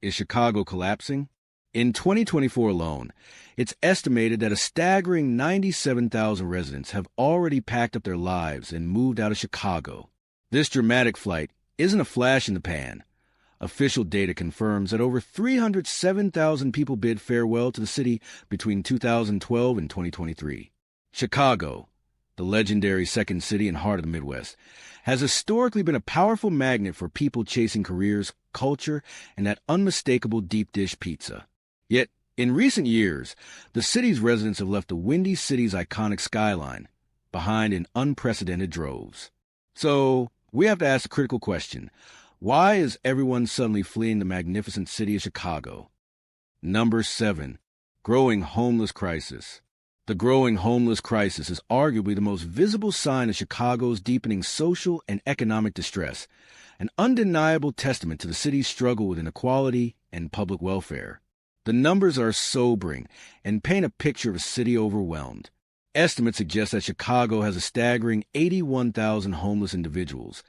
Is Chicago collapsing? In 2024 alone, it's estimated that a staggering 97,000 residents have already packed up their lives and moved out of Chicago. This dramatic flight isn't a flash in the pan. Official data confirms that over 307,000 people bid farewell to the city between 2012 and 2023. Chicago, the legendary second city and heart of the Midwest, has historically been a powerful magnet for people chasing careers, culture, and that unmistakable deep dish pizza. Yet, in recent years, the city's residents have left the Windy City's iconic skyline behind in unprecedented droves. So, we have to ask the critical question: why is everyone suddenly fleeing the magnificent city of Chicago? Number 7. Growing homeless crisis. The growing homeless crisis is arguably the most visible sign of Chicago's deepening social and economic distress, an undeniable testament to the city's struggle with inequality and public welfare. The numbers are sobering and paint a picture of a city overwhelmed. Estimates suggest that Chicago has a staggering 81,000 homeless individuals,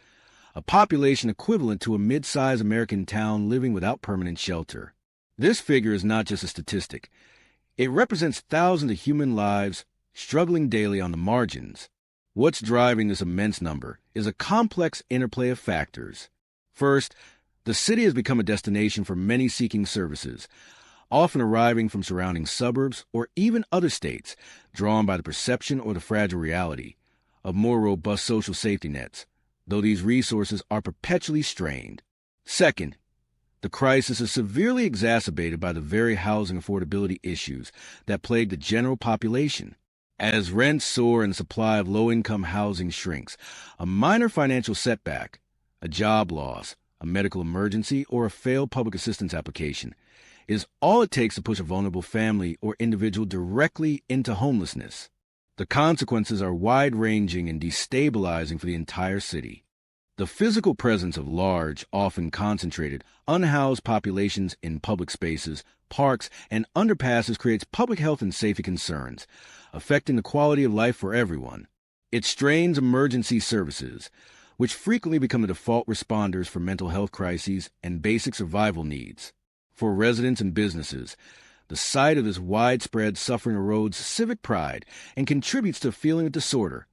a population equivalent to a mid-sized American town living without permanent shelter. This figure is not just a statistic. It represents thousands of human lives struggling daily on the margins. What's driving this immense number is a complex interplay of factors. First, the city has become a destination for many seeking services, often arriving from surrounding suburbs or even other states, drawn by the perception or the fragile reality of more robust social safety nets, though these resources are perpetually strained. Second, the crisis is severely exacerbated by the very housing affordability issues that plague the general population. As rents soar and the supply of low-income housing shrinks, a minor financial setback, a job loss, a medical emergency, or a failed public assistance application is all it takes to push a vulnerable family or individual directly into homelessness. The consequences are wide-ranging and destabilizing for the entire city. The physical presence of large, often concentrated, unhoused populations in public spaces, parks, and underpasses creates public health and safety concerns, affecting the quality of life for everyone. It strains emergency services, which frequently become the default responders for mental health crises and basic survival needs. For residents and businesses, the sight of this widespread suffering erodes civic pride and contributes to a feeling of disorder,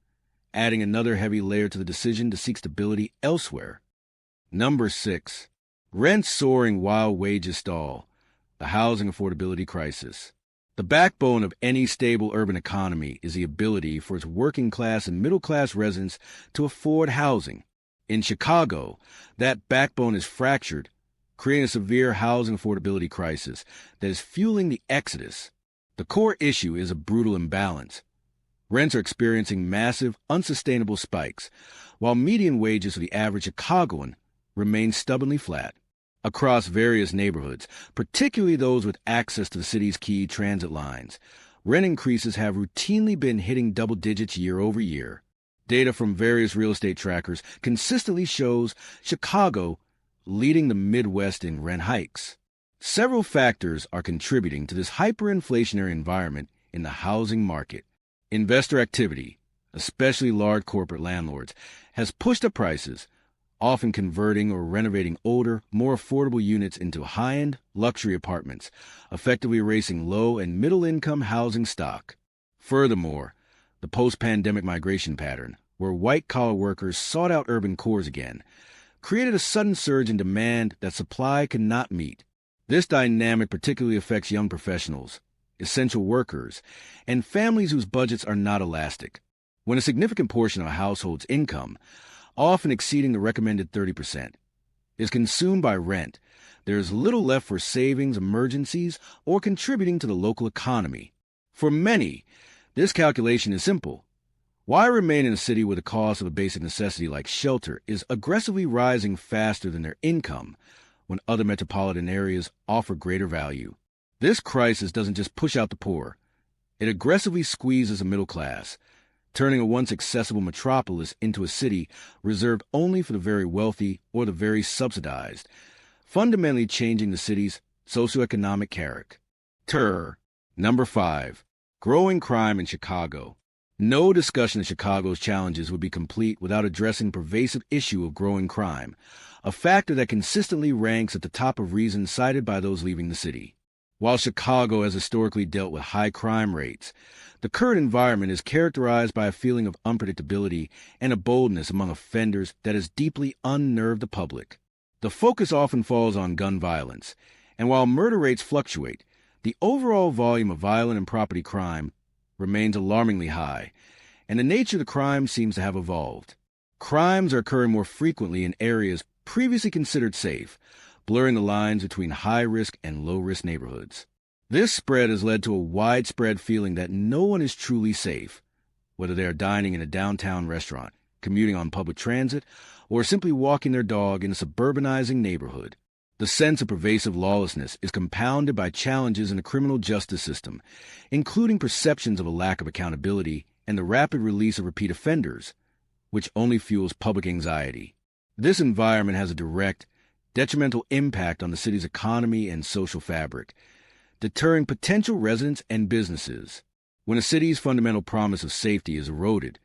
adding another heavy layer to the decision to seek stability elsewhere. Number 6. Rents soaring while wages stall. The housing affordability crisis. The backbone of any stable urban economy is the ability for its working class and middle class residents to afford housing. In Chicago, that backbone is fractured, creating a severe housing affordability crisis that is fueling the exodus. The core issue is a brutal imbalance. Rents are experiencing massive, unsustainable spikes, while median wages for the average Chicagoan remain stubbornly flat. Across various neighborhoods, particularly those with access to the city's key transit lines, rent increases have routinely been hitting double digits year over year. Data from various real estate trackers consistently shows Chicago leading the Midwest in rent hikes. Several factors are contributing to this hyperinflationary environment in the housing market. Investor activity, especially large corporate landlords, has pushed up prices, often converting or renovating older, more affordable units into high-end luxury apartments, effectively erasing low- and middle-income housing stock. Furthermore, the post-pandemic migration pattern, where white-collar workers sought out urban cores again, created a sudden surge in demand that supply could not meet. This dynamic particularly affects young professionals, essential workers, and families whose budgets are not elastic. When a significant portion of a household's income, often exceeding the recommended 30%, is consumed by rent, there is little left for savings, emergencies, or contributing to the local economy. For many, this calculation is simple. Why remain in a city where the cost of a basic necessity like shelter is aggressively rising faster than their income when other metropolitan areas offer greater value? This crisis doesn't just push out the poor. It aggressively squeezes the middle class, turning a once accessible metropolis into a city reserved only for the very wealthy or the very subsidized, fundamentally changing the city's socioeconomic character. Number 5. Growing crime in Chicago. No discussion of Chicago's challenges would be complete without addressing the pervasive issue of growing crime, a factor that consistently ranks at the top of reasons cited by those leaving the city. While Chicago has historically dealt with high crime rates, the current environment is characterized by a feeling of unpredictability and a boldness among offenders that has deeply unnerved the public. The focus often falls on gun violence, and while murder rates fluctuate, the overall volume of violent and property crime remains alarmingly high, and the nature of the crime seems to have evolved. Crimes are occurring more frequently in areas previously considered safe, blurring the lines between high-risk and low-risk neighborhoods. This spread has led to a widespread feeling that no one is truly safe, whether they are dining in a downtown restaurant, commuting on public transit, or simply walking their dog in a suburbanizing neighborhood. The sense of pervasive lawlessness is compounded by challenges in the criminal justice system, including perceptions of a lack of accountability and the rapid release of repeat offenders, which only fuels public anxiety. This environment has a direct, detrimental impact on the city's economy and social fabric, deterring potential residents and businesses. When a city's fundamental promise of safety is eroded,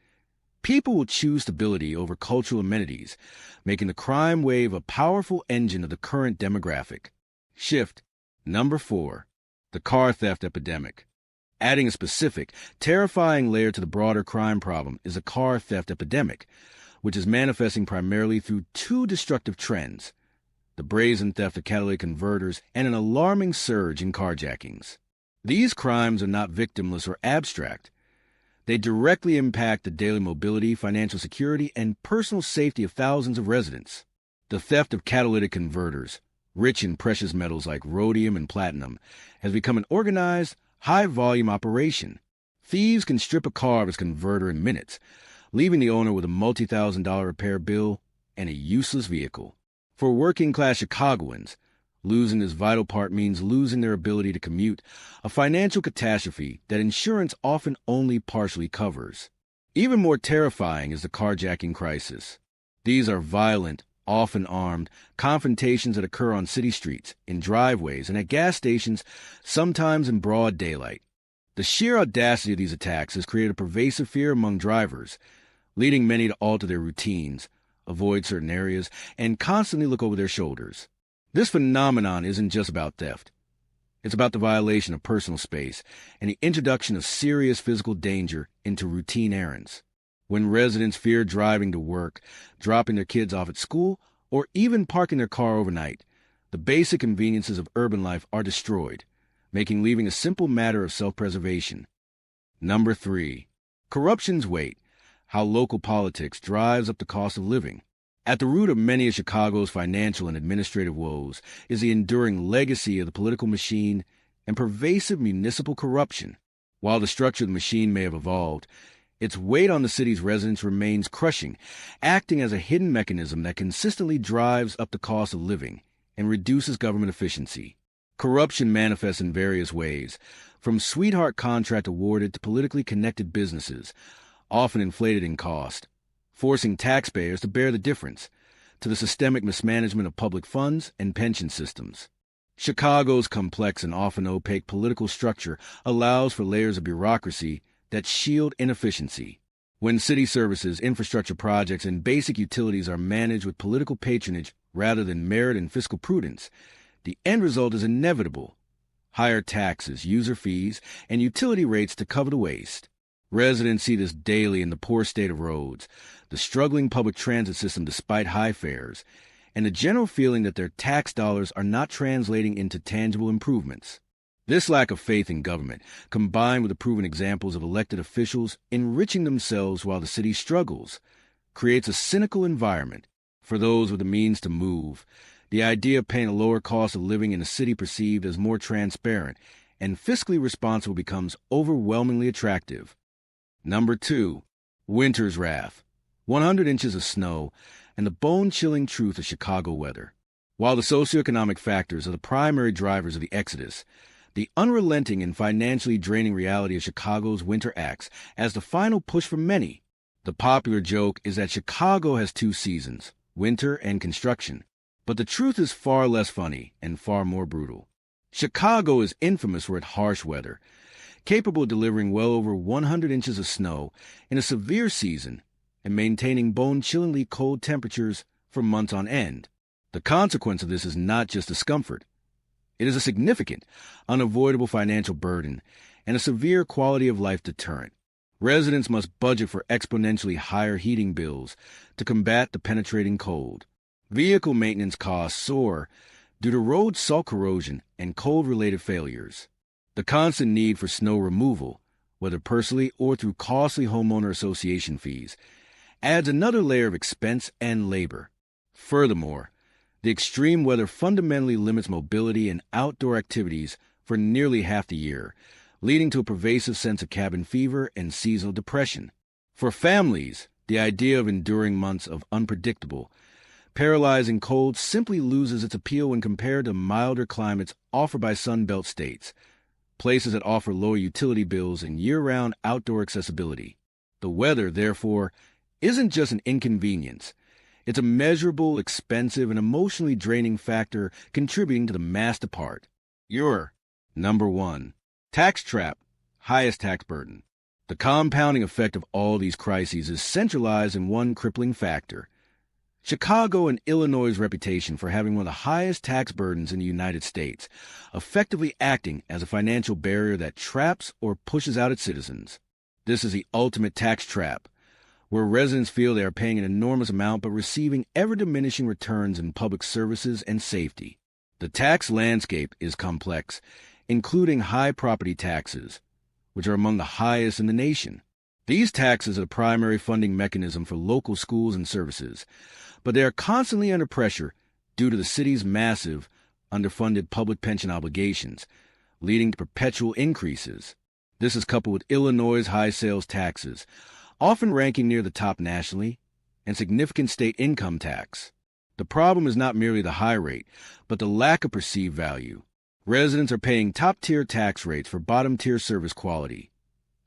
people will choose stability over cultural amenities, making the crime wave a powerful engine of the current demographic shift. Number 4. The car theft epidemic. Adding a specific, terrifying layer to the broader crime problem is a car theft epidemic, which is manifesting primarily through two destructive trends: the brazen theft of catalytic converters and an alarming surge in carjackings. These crimes are not victimless or abstract. They directly impact the daily mobility, financial security, and personal safety of thousands of residents. The theft of catalytic converters, rich in precious metals like rhodium and platinum, has become an organized, high-volume operation. Thieves can strip a car of its converter in minutes, leaving the owner with a multi-thousand-dollar repair bill and a useless vehicle. For working-class Chicagoans, losing this vital part means losing their ability to commute, a financial catastrophe that insurance often only partially covers. Even more terrifying is the carjacking crisis. These are violent, often armed, confrontations that occur on city streets, in driveways, and at gas stations, sometimes in broad daylight. The sheer audacity of these attacks has created a pervasive fear among drivers, leading many to alter their routines, avoid certain areas, and constantly look over their shoulders. This phenomenon isn't just about theft. It's about the violation of personal space and the introduction of serious physical danger into routine errands. When residents fear driving to work, dropping their kids off at school, or even parking their car overnight, the basic conveniences of urban life are destroyed, making leaving a simple matter of self-preservation. Number 3. Corruption's weight. How local politics drives up the cost of living. At the root of many of Chicago's financial and administrative woes is the enduring legacy of the political machine and pervasive municipal corruption. While the structure of the machine may have evolved, its weight on the city's residents remains crushing, acting as a hidden mechanism that consistently drives up the cost of living and reduces government efficiency. Corruption manifests in various ways, from sweetheart contract awarded to politically connected businesses, often inflated in cost, forcing taxpayers to bear the difference, to the systemic mismanagement of public funds and pension systems. Chicago's complex and often opaque political structure allows for layers of bureaucracy that shield inefficiency. When city services, infrastructure projects, and basic utilities are managed with political patronage rather than merit and fiscal prudence, the end result is inevitable: higher taxes, user fees, and utility rates to cover the waste. Residents see this daily in the poor state of roads, the struggling public transit system despite high fares, and the general feeling that their tax dollars are not translating into tangible improvements. This lack of faith in government, combined with the proven examples of elected officials enriching themselves while the city struggles, creates a cynical environment. For those with the means to move, the idea of paying a lower cost of living in a city perceived as more transparent and fiscally responsible becomes overwhelmingly attractive. Number 2. Winter's wrath. 100 inches of snow and the bone-chilling truth of Chicago weather. While the socioeconomic factors are the primary drivers of the exodus, the unrelenting and financially draining reality of Chicago's winter acts as the final push for many. The popular joke is that Chicago has 2 seasons, winter and construction. But the truth is far less funny and far more brutal. Chicago is infamous for its harsh weather, capable of delivering well over 100 inches of snow in a severe season and maintaining bone-chillingly cold temperatures for months on end. The consequence of this is not just discomfort. It is a significant, unavoidable financial burden and a severe quality of life deterrent. Residents must budget for exponentially higher heating bills to combat the penetrating cold. Vehicle maintenance costs soar due to road salt corrosion and cold-related failures. The constant need for snow removal, whether personally or through costly homeowner association fees, adds another layer of expense and labor. Furthermore, the extreme weather fundamentally limits mobility and outdoor activities for nearly half the year, leading to a pervasive sense of cabin fever and seasonal depression. For families, the idea of enduring months of unpredictable, paralyzing cold simply loses its appeal when compared to milder climates offered by Sun Belt states, places that offer lower utility bills and year-round outdoor accessibility. The weather, therefore, isn't just an inconvenience. It's a measurable, expensive, and emotionally draining factor contributing to the massive part. Your number 1. Tax trap, highest tax burden. The compounding effect of all these crises is centralized in one crippling factor: Chicago and Illinois' reputation for having one of the highest tax burdens in the United States, effectively acting as a financial barrier that traps or pushes out its citizens. This is the ultimate tax trap, where residents feel they are paying an enormous amount but receiving ever-diminishing returns in public services and safety. The tax landscape is complex, including high property taxes, which are among the highest in the nation. These taxes are the primary funding mechanism for local schools and services, but they are constantly under pressure due to the city's massive, underfunded public pension obligations, leading to perpetual increases. This is coupled with Illinois' high sales taxes, often ranking near the top nationally, and significant state income tax. The problem is not merely the high rate, but the lack of perceived value. Residents are paying top-tier tax rates for bottom-tier service quality,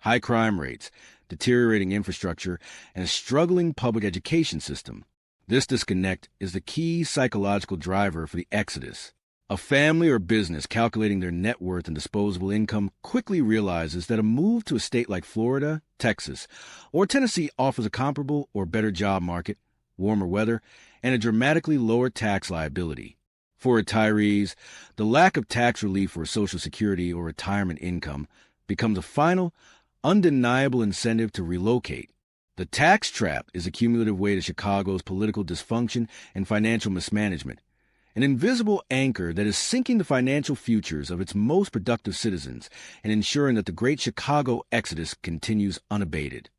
high crime rates, deteriorating infrastructure, and a struggling public education system. This disconnect is the key psychological driver for the exodus. A family or business calculating their net worth and disposable income quickly realizes that a move to a state like Florida, Texas, or Tennessee offers a comparable or better job market, warmer weather, and a dramatically lower tax liability. For retirees, the lack of tax relief for Social Security or retirement income becomes a final, undeniable incentive to relocate. The tax trap is a cumulative weight of Chicago's political dysfunction and financial mismanagement, an invisible anchor that is sinking the financial futures of its most productive citizens and ensuring that the great Chicago exodus continues unabated.